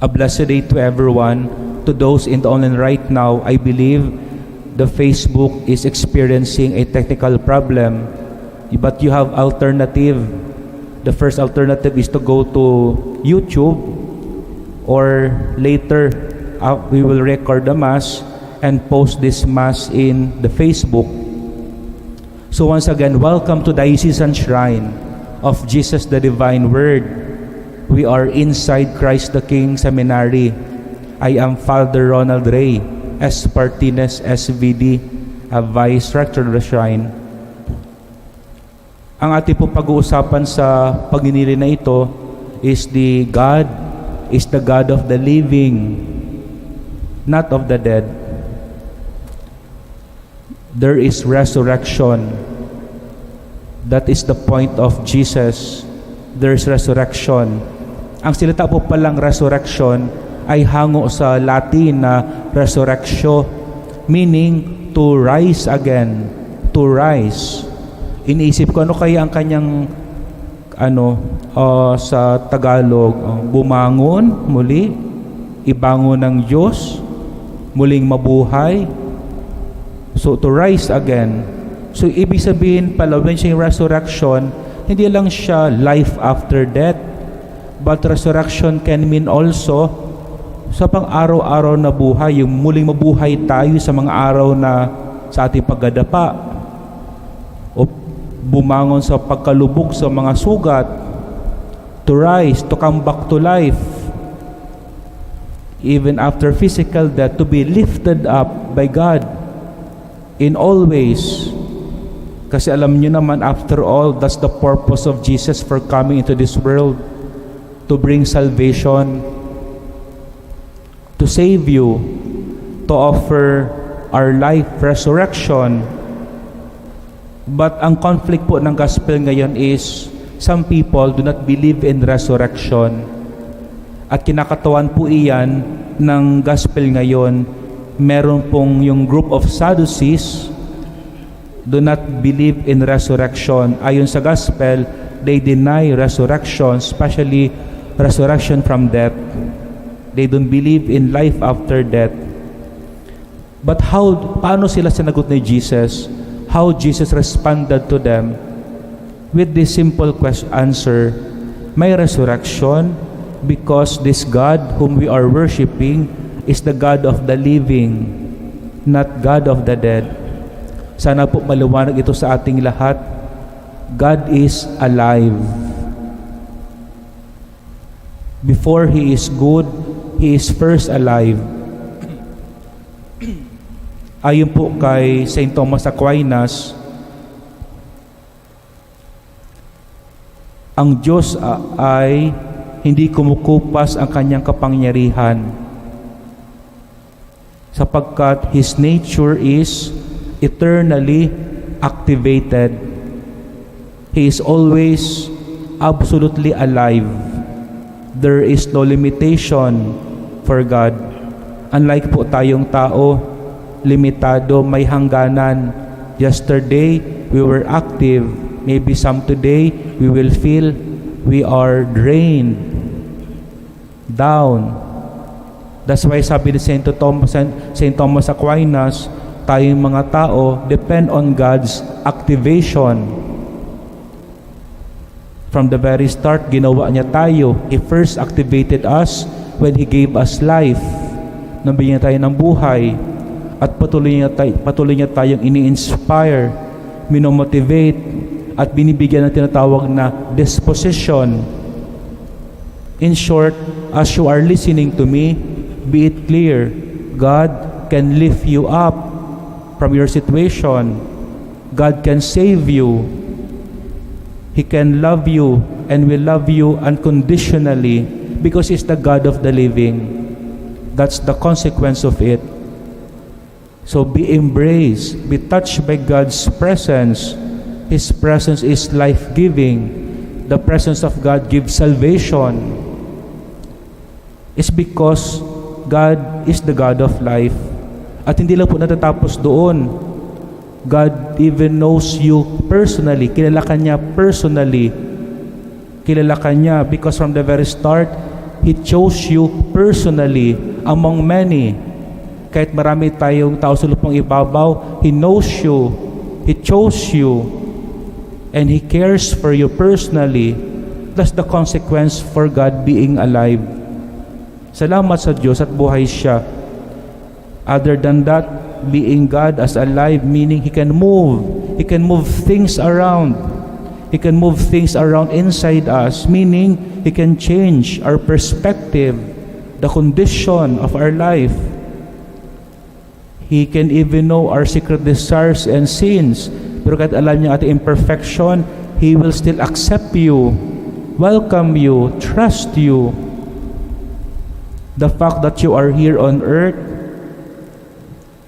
A blessed day to everyone. To those in the online right now, I believe the Facebook is experiencing a technical problem, but you have alternative. The first alternative is to go to YouTube, or later we will record the Mass and post this Mass in the Facebook. So once again, welcome to Diocesan Shrine of Jesus the Divine Word. We are inside Christ the King Seminary. I am Father Ronald Ray, S. Martinez, SVD, Vice Rector of the Shrine. Ang ating pong pag-uusapan sa pagninili na ito is the God is the God of the living, not of the dead. There is resurrection. That is the point of Jesus. There is resurrection. Ang salita po palang resurrection ay hango sa Latin na resurrectio, meaning to rise again, to rise. Iniisip ko ano kaya ang kanyang sa Tagalog, bumangon muli, ibangon ng Diyos, muling mabuhay. So to rise again. So ibig sabihin pala, when siya yung resurrection, hindi lang siya life after death, but resurrection can mean also sa pang-araw-araw na buhay, yung muling mabuhay tayo sa mga araw na sa ating pagdadapa, o bumangon sa pagkalubog sa mga sugat, to rise, to come back to life, even after physical death, to be lifted up by God in all ways. Kasi alam nyo naman, after all, that's the purpose of Jesus for coming into this world, to bring salvation, to save you, to offer our life, resurrection. But ang conflict po ng gospel ngayon is, some people do not believe in resurrection. At kinakatawan po iyan ng gospel ngayon. Meron pong yung group of Sadducees do not believe in resurrection. Ayon sa gospel, they deny resurrection, especially resurrection from death. They don't believe in life after death. But paano sila sinagot ni Jesus? How Jesus responded to them? With this simple answer, may resurrection because this God whom we are worshiping is the God of the living, not God of the dead. Sana po maliwanag ito sa ating lahat. God is alive. Before He is good, He is first alive. Ayon po kay St. Thomas Aquinas, ang Diyos ay hindi kumukupas ang kanyang kapangyarihan, sapagkat His nature is eternally activated. He is always absolutely alive. There is no limitation for God. Unlike po tayong tao, limitado, may hangganan. Yesterday, we were active. Maybe some today, we will feel we are drained, down. That's why sabi ni St. Thomas Aquinas, tayong mga tao depend on God's activation. From the very start, ginawa niya tayo. He first activated us when He gave us life. Nabigyan tayo ng buhay. At patuloy niya tayong ini-inspire, minomotivate, at binibigyan ng tinatawag na disposition. In short, as you are listening to me, be it clear, God can lift you up from your situation. God can save you. He can love you and will love you unconditionally because He's the God of the living. That's the consequence of it. So be embraced, be touched by God's presence. His presence is life-giving. The presence of God gives salvation. It's because God is the God of life. At hindi lang po natatapos doon. God even knows you personally. Kilala ka niya personally. Kilala ka niya because from the very start, He chose you personally among many. Kahit marami tayong tao sa lupang ibabaw, He knows you, He chose you, and He cares for you personally. That's the consequence for God being alive. Salamat sa Diyos at buhay siya. Other than that, being God as alive, meaning He can move things around. He can move things around inside us, meaning He can change our perspective, the condition of our life. He can even know our secret desires and sins. Pero kahit alam niya ating imperfection, He will still accept you, welcome you, trust you. The fact that you are here on earth,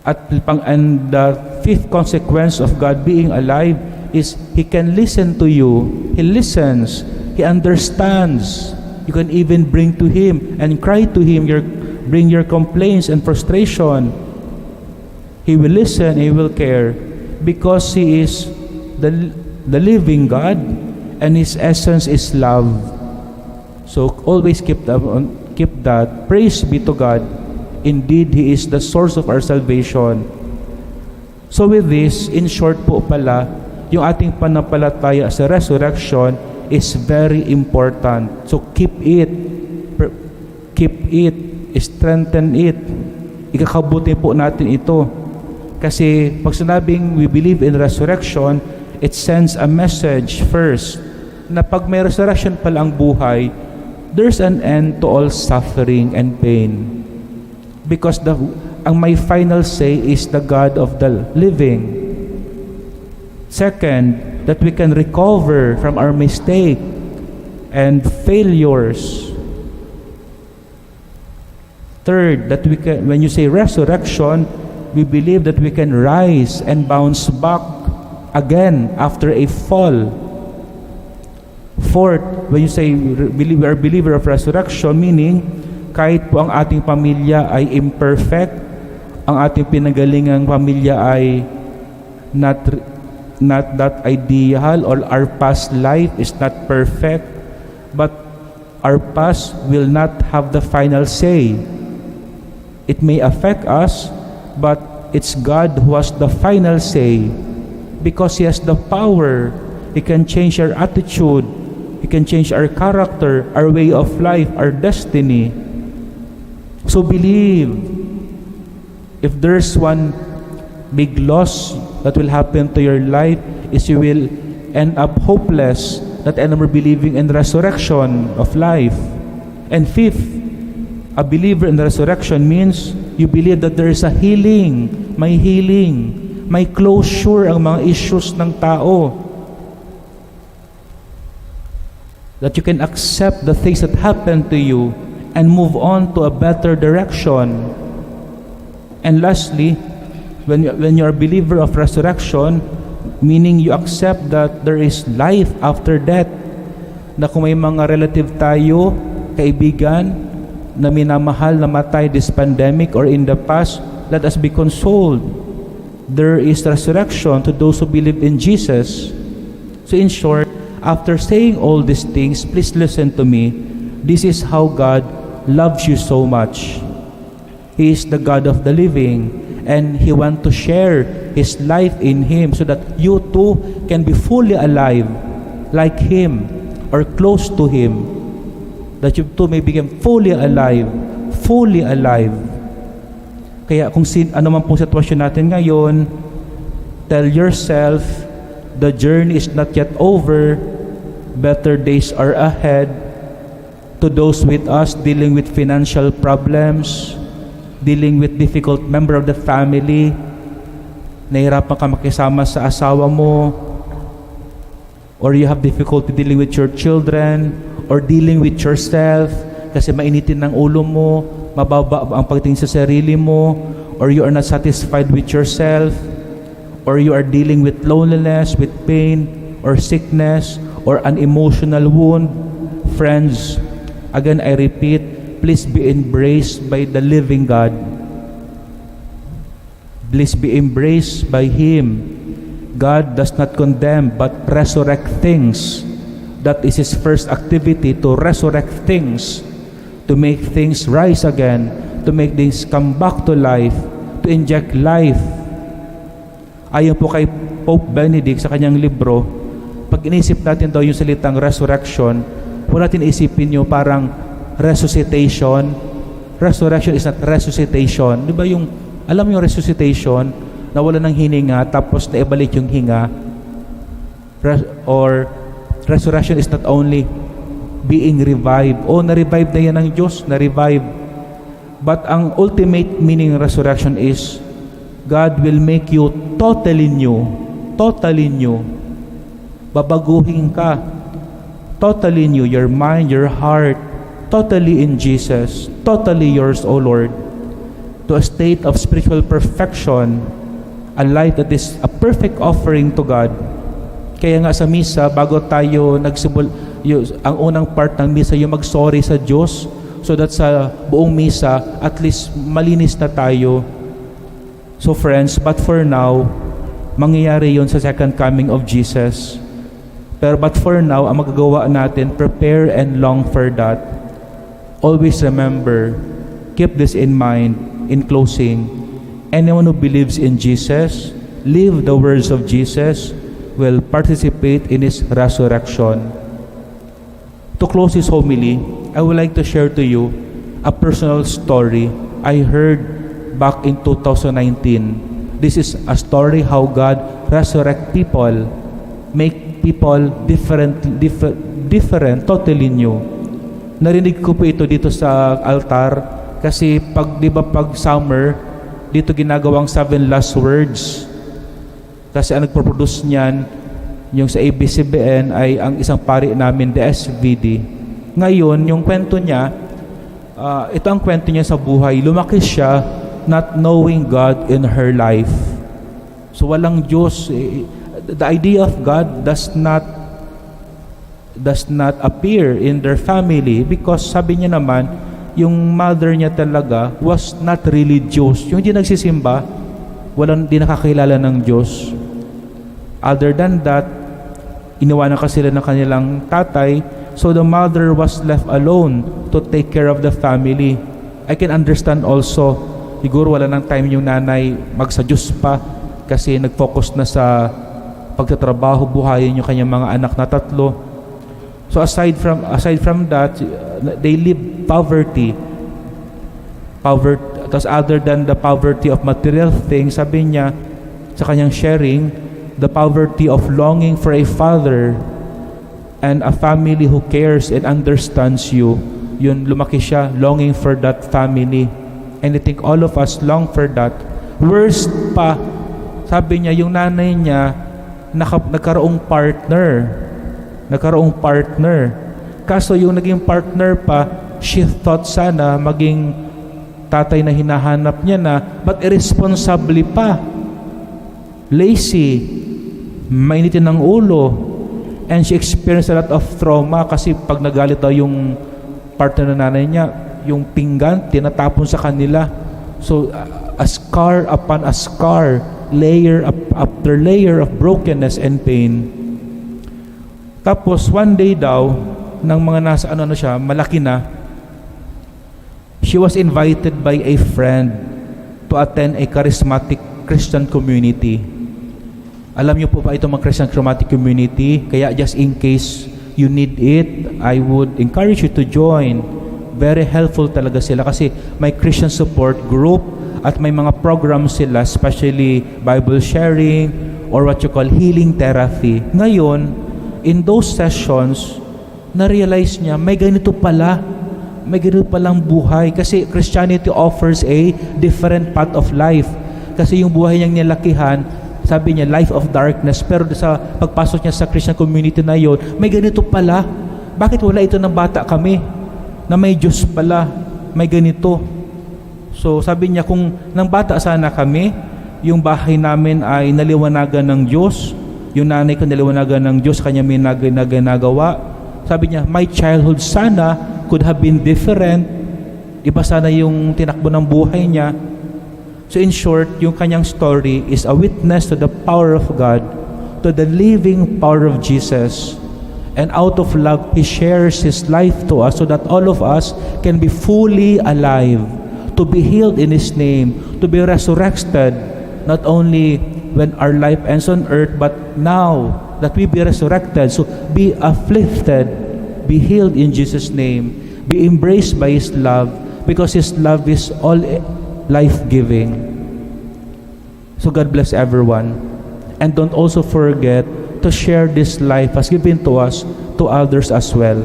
and the fifth consequence of God being alive is He can listen to you. He listens. He understands. You can even bring to Him and cry to Him, bring your complaints and frustration. He will listen, He will care, because He is the living God, and His essence is love. So always keep that. Praise be to God. Indeed, He is the source of our salvation. So with this, in short po pala, yung ating panampalataya sa resurrection is very important. So keep it, strengthen it. Ikakabuti po natin ito. Kasi pag sinabing we believe in resurrection, it sends a message first na pag may resurrection pala ang buhay, there's an end to all suffering and pain. Because ang may final say is the God of the living. Second, that we can recover from our mistake and failures. Third, that we can, when you say resurrection, we believe that we can rise and bounce back again after a fall. Fourth, when you say we are believer of resurrection, meaning kahit po ang ating pamilya ay imperfect, ang ating pinagalingang pamilya ay not that ideal, or our past life is not perfect, but our past will not have the final say. It may affect us, but it's God who has the final say, because He has the power. He can change our attitude, He can change our character, our way of life, our destiny. So believe. If there's one big loss that will happen to your life, is you will end up hopeless, not anymore believing in resurrection of life. And fifth, a believer in the resurrection means you believe that there is a healing, may closure ang mga issues ng tao. That you can accept the things that happen to you and move on to a better direction. And lastly, when you are a believer of resurrection, meaning you accept that there is life after death, na kung may mga relative tayo, kaibigan, na minamahal na matay this pandemic or in the past, let us be consoled. There is resurrection to those who believe in Jesus. So in short, after saying all these things, please listen to me. This is how God loves you so much. He is the God of the living, and He wants to share His life in Him so that you too can be fully alive like Him or close to Him. That you too may become fully alive. Kaya kung ano man pong sitwasyon natin ngayon, tell yourself, the journey is not yet over. Better days are ahead. To those with us dealing with financial problems, dealing with difficult member of the family, nahirapan ka makisama sa asawa mo, or you have difficulty dealing with your children, or dealing with yourself kasi mainitin ng ulo mo, mababa ang pagtingin sa sarili mo, or you are not satisfied with yourself, or you are dealing with loneliness, with pain, or sickness, or an emotional wound. Friends, again I repeat, please be embraced by the living God. Please be embraced by Him. God does not condemn but resurrect things. That is His first activity, to resurrect things, to make things rise again, to make things come back to life, to inject life. Ayon po kay Pope Benedict sa kanyang libro, pag inisip natin daw yung salitang resurrection, huwag natin isipin yung parang resuscitation. Resurrection is not resuscitation. Di ba yung, alam mo yung resuscitation, nawala ng hininga, tapos naibalik yung hinga? Or resurrection is not only being revived. Na-revive na yan ng Diyos, na-revive. But ang ultimate meaning ng resurrection is God will make you totally new. Totally new. Babaguhin ka. Totally new. Your mind, your heart, totally in Jesus. Totally yours, O Lord. To a state of spiritual perfection. A life that is a perfect offering to God. Kaya nga sa misa, bago tayo ang unang part ng misa, yung mag-sorry sa Diyos, so that sa buong misa, at least malinis na tayo. So friends, but for now, mangyayari yun sa second coming of Jesus. But for now, ang magagawa natin, prepare and long for that. Always remember, keep this in mind in closing. Anyone who believes in Jesus, live the words of Jesus, will participate in His resurrection. To close this homily, I would like to share to you a personal story I heard back in 2019. This is a story how God resurrect people, make people different, totally new. Narinig ko po ito dito sa altar kasi pag summer, dito ginagawang 7 last words. Kasi ang nagproduce niyan, yung sa ABCBN ay ang isang pari namin, the SVD. Ngayon, yung kwento niya, ito ang kwento niya sa buhay. Lumaki siya not knowing God in her life. So walang Diyos. The idea of God does not appear in their family because sabi niya naman, yung mother niya talaga was not religious. Yung hindi nagsisimba, di nakakilala ng Diyos. Other than that, iniwanan kasi sila ng kanilang tatay, so the mother was left alone to take care of the family. I can understand also, siguro wala ng time yung nanay magsa-Diyos pa kasi nag-focus na sa pagtatrabaho, buhayin yung kanyang mga anak na 3. So aside from that, they live poverty. Tapos other than the poverty of material things, sabi niya sa kanyang sharing, the poverty of longing for a father and a family who cares and understands you. Yun, lumaki siya, longing for that family. And I think all of us long for that. Worst pa, sabi niya, yung nanay niya, nagkaroong partner. Kaso yung naging partner pa, she thought sana maging tatay na hinahanap niya na, but irresponsibly pa. Lazy, mainitin ng ulo, and she experienced a lot of trauma kasi pag nagalit daw yung partner na nanay niya, yung pinggan tinatapon sa kanila. So a scar upon a scar, layer after layer of brokenness and pain. Tapos one day daw, ng mga nasa siya, malaki na, she was invited by a friend to attend a charismatic Christian community. Alam niyo po ba itong mga Christian charismatic community? Kaya just in case you need it, I would encourage you to join. Very helpful talaga sila kasi may Christian support group at may mga programs sila, especially Bible sharing or what you call healing therapy. Ngayon, in those sessions, na-realize niya may ganito palang buhay kasi Christianity offers a different path of life. Kasi yung buhay niyang nilakihan, sabi niya, life of darkness. Pero sa pagpasok niya sa Christian community na yon, may ganito pala. Bakit wala ito ng bata kami? Na may Diyos pala, may ganito. So sabi niya, kung nang bata sana kami, yung bahay namin ay naliwanagan ng Diyos, yung nanay ko naliwanagan ng Diyos, kanya may nagagawa. Sabi niya, my childhood sana could have been different. Iba sana yung tinakbo ng buhay niya. So in short, yung kanyang story is a witness to the power of God, to the living power of Jesus. And out of love, He shares His life to us so that all of us can be fully alive, to be healed in His name, to be resurrected, not only when our life ends on earth, but now that we be resurrected. So be afflicted, be healed in Jesus' name, be embraced by His love, because His love is all life-giving. So God bless everyone. And don't also forget to share this life as given to us to others as well.